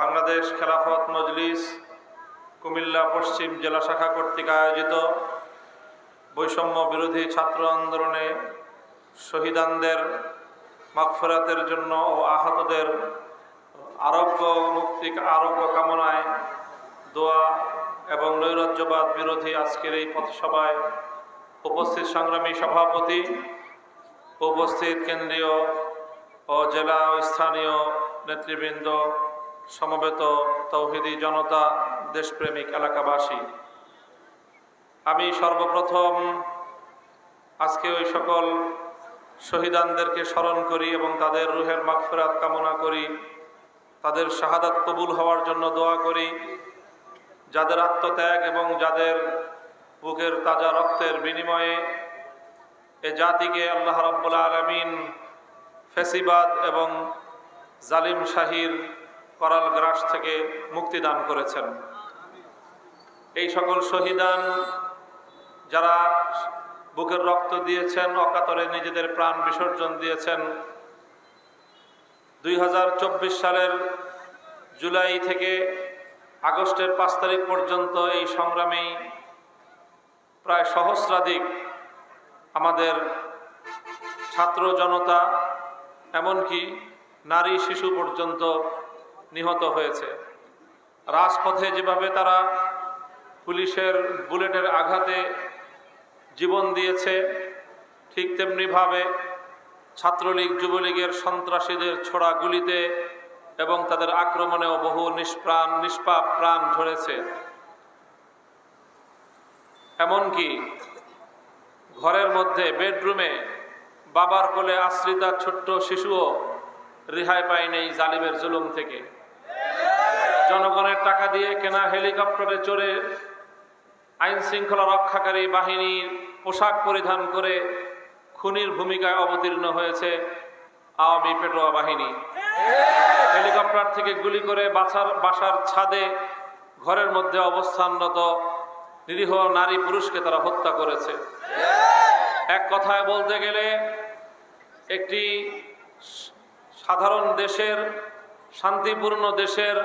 বাংলাদেশ খেলাফত মজলিস কুমিল্লা পশ্চিম জেলা শাখা কর্তৃক আয়োজিত বৈষম্য বিরোধী ছাত্র আন্দোলনে শহীদানদের মাগফিরাতের জন্য ও আহতদের আরোগ্য কামনায় দোয়া এবং নৈরাজ্যবাদ বিরোধী আজকের এই পথসভায় উপস্থিত সংগ্রামী সভাপতি, উপস্থিত কেন্দ্রীয় ও জেলা ও স্থানীয় নেতৃবৃন্দ, সমবেত তৌহিদি জনতা, দেশপ্রেমিক এলাকাবাসী, আমি সর্বপ্রথম আজকে ওই সকল শহীদানদেরকে স্মরণ করি এবং তাদের রুহের মাগফিরাত কামনা করি, তাদের শাহাদাত কবুল হওয়ার জন্য দোয়া করি। যাদের আত্মত্যাগ এবং যাদের বুকের তাজা রক্তের বিনিময়ে এ জাতিকে আল্লাহ রাব্বুল আলামিন ফ্যাসিবাদ এবং জালিম শাহীর করাল গ্রাস থেকে মুক্তি দান করেছেন। এই সকল শহীদান যারা বুকের রক্ত দিয়েছেন, অকাতরে নিজেদের প্রাণ বিসর্জন দিয়েছেন, 2024 সালের জুলাই থেকে আগস্টের 5 তারিখ পর্যন্ত এই সংগ্রামে প্রায় সহস্রাধিক আমাদের ছাত্র জনতা, এমনকি নারী শিশু পর্যন্ত নিহত হয়েছে। রাজপথে যেভাবে তারা পুলিশের বুলেটের আঘাতে জীবন দিয়েছে, ঠিক তেমনিভাবে ছাত্রলীগ যুবলীগের সন্ত্রাসীদের ছোড়া গুলিতে এবং তাদের আক্রমণেও বহু নিষ্পাপ প্রাণ ঝরেছে। এমনকি ঘরের মধ্যে বেডরুমে বাবার কোলে আশ্রিতা ছোট্ট শিশুও রেহাই পায়নি এই জালিমের জুলুম থেকে। জনগণের টাকা দিয়ে কেনা হেলিকপ্টারে চড়ে আইন শৃঙ্খলা রক্ষাকারী বাহিনীর পোশাক পরিধান করে খুনির ভূমিকায় অবতীর্ণ হয়েছে আওয়ামী পেটোয়া বাহিনী। হেলিকপ্টার থেকে গুলি করে বাসার ছাদে ঘরের মধ্যে অবস্থানরত নিরীহ নারী পুরুষকে তারা হত্যা করেছে। এক কথায় বলতে গেলে একটি সাধারণ দেশের, শান্তিপূর্ণ দেশের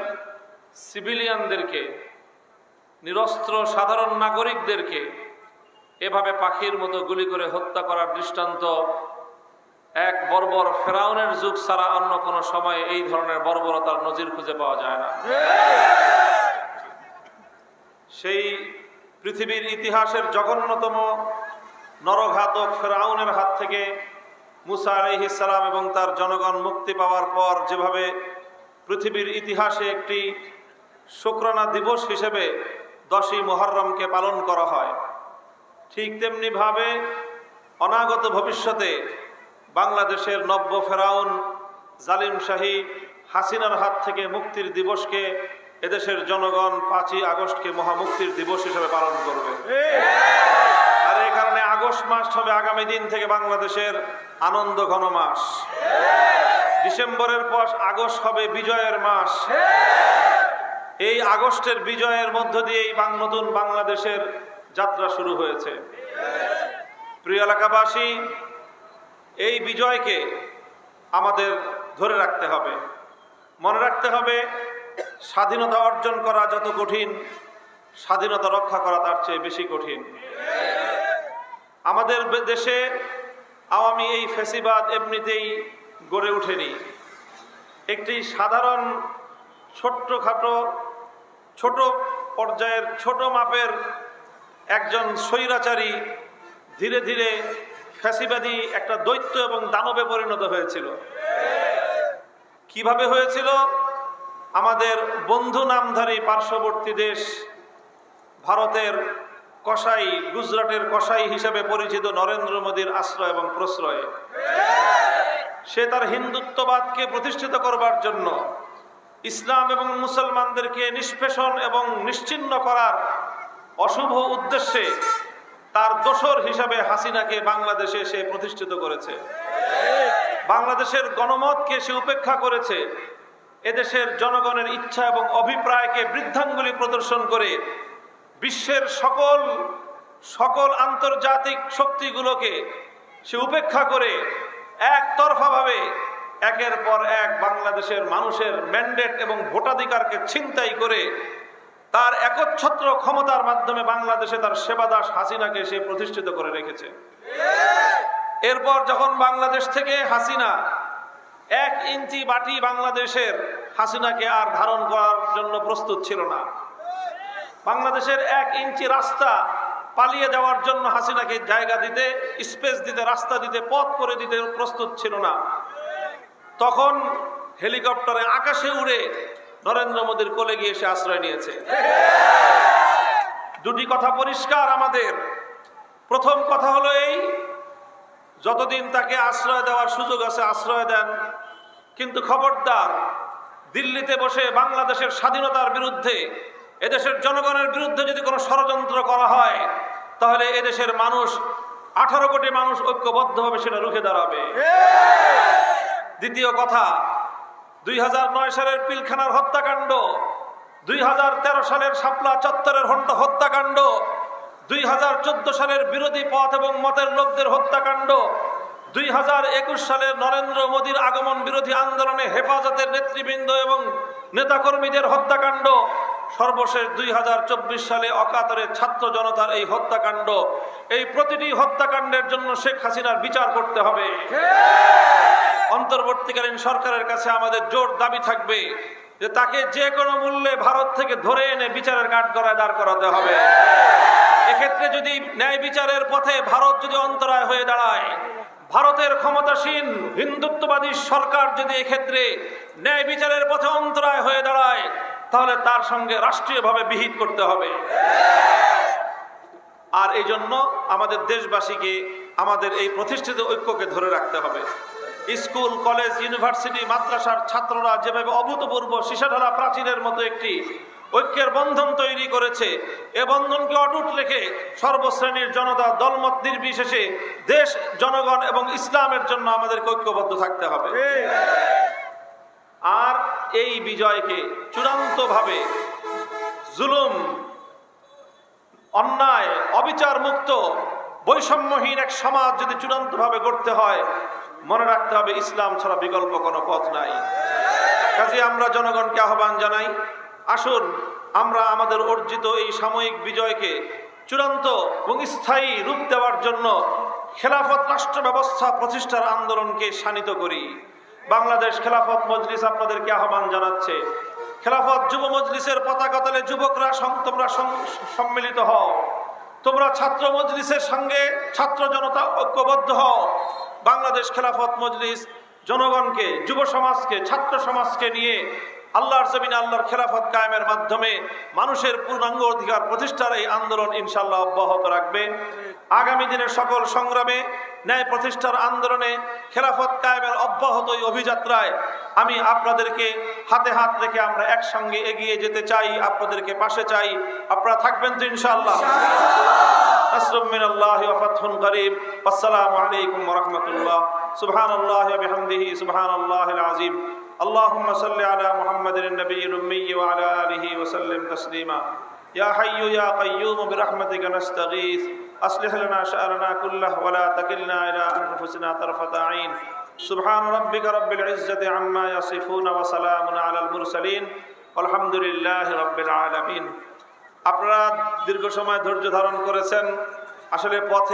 সিভিলিয়ানদেরকে, নিরস্ত্র সাধারণ নাগরিকদেরকে এভাবে পাখির মতো গুলি করে হত্যা করার দৃষ্টান্ত এক বর্বর ফেরাউনের যুগ ছাড়া অন্য কোনো সময় এই ধরনের বর্বরতার নজির খুঁজে পাওয়া যায় না। সেই পৃথিবীর ইতিহাসের জঘন্যতম নরঘাতক ফেরাউনের হাত থেকে মুসা আলাইহিস সালাম এবং তার জনগণ মুক্তি পাওয়ার পর যেভাবে পৃথিবীর ইতিহাসে একটি শুকরানা দিবস হিসেবে 10ই মুহররমকে পালন করা হয়, ঠিক তেমনিভাবে অনাগত ভবিষ্যতে বাংলাদেশের নব্য ফেরাউন জালিম শাহী হাসিনার হাত থেকে মুক্তির দিবসকে এদেশের জনগণ 5ই আগস্টকে মহামুক্তির দিবস হিসেবে পালন করবে। আর এই কারণে আগস্ট মাস হবে আগামী দিন থেকে বাংলাদেশের আনন্দ ঘন মাস। ডিসেম্বরের পর আগস্ট হবে বিজয়ের মাস। এই আগস্টের বিজয়ের মধ্য দিয়েই নতুন বাংলাদেশের যাত্রা শুরু হয়েছে। প্রিয় এলাকাবাসী, এই বিজয়কে আমাদের ধরে রাখতে হবে, মনে রাখতে হবে। স্বাধীনতা অর্জন করা যত কঠিন, স্বাধীনতা রক্ষা করা তার চেয়ে বেশি কঠিন। আমাদের দেশে আওয়ামী এই ফ্যাসিবাদ এমনিতেই গড়ে ওঠেনি। একটি সাধারণ ছোট পর্যায়ের ছোট মাপের একজন স্বৈরাচারী ধীরে ধীরে ফ্যাসিবাদী একটা দৈত্য এবং দানবে পরিণত হয়েছিল। কিভাবে হয়েছিল? আমাদের বন্ধু নামধারী পার্শ্ববর্তী দেশ ভারতের কসাই, গুজরাটের কসাই হিসেবে পরিচিত নরেন্দ্র মোদীর আশ্রয় এবং প্রশ্রয়ে সে তার হিন্দুত্ববাদকে প্রতিষ্ঠিত করবার জন্য, ইসলাম এবং মুসলমানদেরকে নিষ্পেষণ এবং নিশ্চিহ্ন করার অশুভ উদ্দেশ্যে তার দোসর হিসাবে হাসিনাকে বাংলাদেশে সে প্রতিষ্ঠিত করেছে। বাংলাদেশের গণমতকে সে উপেক্ষা করেছে। এদেশের জনগণের ইচ্ছা এবং অভিপ্রায়কে বৃদ্ধাঙ্গুলি প্রদর্শন করে বিশ্বের সকল আন্তর্জাতিক শক্তিগুলোকে সে উপেক্ষা করে একতরফাভাবে একের পর এক বাংলাদেশের মানুষের ম্যান্ডেট এবং ভোটাধিকারকে ছিনতাই করে তার একচ্ছত্র ক্ষমতার মাধ্যমে বাংলাদেশে তার সেবাদাস হাসিনাকে সে প্রতিষ্ঠিত করে রেখেছে। এরপর যখন বাংলাদেশ থেকে হাসিনা 1 ইঞ্চি বাটি বাংলাদেশের হাসিনাকে আর ধারণ করার জন্য প্রস্তুত ছিল না, বাংলাদেশের 1 ইঞ্চি রাস্তা পালিয়ে যাওয়ার জন্য হাসিনাকে জায়গা দিতে, স্পেস দিতে, রাস্তা দিতে, পথ করে দিতে প্রস্তুত ছিল না, তখন হেলিকপ্টারে আকাশে উড়ে নরেন্দ্র মোদীর কোলে গিয়ে সে আশ্রয় নিয়েছে। দুটি কথা পরিষ্কার আমাদের। প্রথম কথা হলো এই, যতদিন তাকে আশ্রয় দেওয়ার সুযোগ আছে আশ্রয় দেন, কিন্তু খবরদার দিল্লিতে বসে বাংলাদেশের স্বাধীনতার বিরুদ্ধে, এদেশের জনগণের বিরুদ্ধে যদি কোনো ষড়যন্ত্র করা হয় তাহলে এদেশের মানুষ 18 কোটি মানুষ ঐক্যবদ্ধভাবে সেটা রুখে দাঁড়াবে। দ্বিতীয় কথা, 2009 সালের পিলখানার হত্যাকাণ্ড, 2013 সালের শাপলা চত্বরের হত্যাকাণ্ড, 2014 সালের বিরোধী পথ এবং মতের লোকদের হত্যাকাণ্ড, 2021 সালের নরেন্দ্র মোদীর আগমন বিরোধী আন্দোলনে হেফাজতের নেতৃবৃন্দ এবং নেতাকর্মীদের হত্যাকাণ্ড, সর্বশেষ 2024 সালে অকাতরে ছাত্র জনতার এই হত্যাকাণ্ড, এই প্রতিটি হত্যাকাণ্ডের জন্য শেখ হাসিনার বিচার করতে হবে। অন্তর্বর্তীকালীন সরকারের কাছে আমাদের জোর দাবি থাকবে যে তাকে যে কোনো মূল্যে ভারত থেকে ধরে এনে বিচারের কাঠগড়ায় দাঁড় করাতে হবে। এক্ষেত্রে যদি ন্যায় বিচারের পথে ভারত যদি অন্তরায় হয়ে দাঁড়ায়, ভারতের ক্ষমতাসীন হিন্দুত্ববাদী সরকার যদি এক্ষেত্রে ন্যায় বিচারের পথে অন্তরায় হয়ে দাঁড়ায়, তাহলে তার সঙ্গে রাষ্ট্রীয়ভাবে বিহিত করতে হবে। আর এই জন্য আমাদের দেশবাসীকে আমাদের এই প্রতিষ্ঠিত ঐক্যকে ধরে রাখতে হবে। স্কুল, কলেজ, ইউনিভার্সিটি, মাদ্রাসার ছাত্ররা যেভাবে অভূতপূর্ব সীসাঢালা প্রাচীরের মতো একটি ঐক্যের বন্ধন তৈরি করেছে, এ বন্ধনকে অটুট রেখে সর্বশ্রেণীর জনতা দলমত নির্বিশেষে দেশ, জনগণ এবং ইসলামের জন্য আমাদেরকে ঐক্যবদ্ধ থাকতে হবে। আর এই বিজয়কে চূড়ান্তভাবে জুলুম, অন্যায়, অবিচার মুক্ত, বৈষম্যহীন এক সমাজ যদি চূড়ান্তভাবে গড়তে হয়, মনে রাখতে হবে ইসলাম ছাড়া বিকল্প কোনো পথ নাই। কাজে আমরা জনগণকে আহ্বান জানাই, আসুন আমরা আমাদের অর্জিত এই সাময়িক বিজয়কে চূড়ান্ত এবং স্থায়ী রূপ দেওয়ার জন্য খেলাফত রাষ্ট্র ব্যবস্থা প্রতিষ্ঠার আন্দোলনকে শানিত করি। বাংলাদেশ খেলাফত মজলিস আপনাদেরকে আহ্বান জানাচ্ছে, খেলাফত যুব মজলিসের পতাকা তলে যুবকরা তোমরা সম্মিলিত হও, তোমরা ছাত্র মজলিসের সঙ্গে ছাত্র জনতা ঐক্যবদ্ধ হও। বাংলাদেশ খেলাফত মজলিস জনগণকে, যুব সমাজকে, ছাত্র সমাজকে নিয়ে আল্লাহর জমিনে আল্লাহর খেলাফত কায়েমের মাধ্যমে মানুষের পূর্ণাঙ্গ অধিকার প্রতিষ্ঠার এই আন্দোলন ইনশাআল্লাহ অব্যাহত রাখবে। আগামী দিনের সকল সংগ্রামে, ন্যায় প্রতিষ্ঠার আন্দোলনে, খেলাফত কায়েমের অব্যাহত এই অভিযাত্রায় আমি আপনাদেরকে হাতে হাত রেখে আমরা একসঙ্গে এগিয়ে যেতে চাই, আপনাদেরকে পাশে চাই। আপনারা থাকবেন তো ইনশাআল্লাহ? নাসরুম মিনাল্লাহি ওয়া ফাতহুন করিব। আসসালামু আলাইকুম ওয়া রাহমাতুল্লাহ। সুবহানাল্লাহি ওয়া বিহামদিহি সুবহানাল্লাহিল আযীম। اللهم صل على محمد النبي الأمي وعلى آله وسلم تسليما. يا حي يا قيوم برحمتك نستغيث أصلح لنا شأننا كله ولا تكلنا إلى أنفسنا طرفة عين. سبحان ربك رب العزة عما يصفون وسلام على المرسلين والحمد لله رب العالمين. আপনারা দীর্ঘ সময় ধৈর্য ধারণ করেছেন। আসলে পথে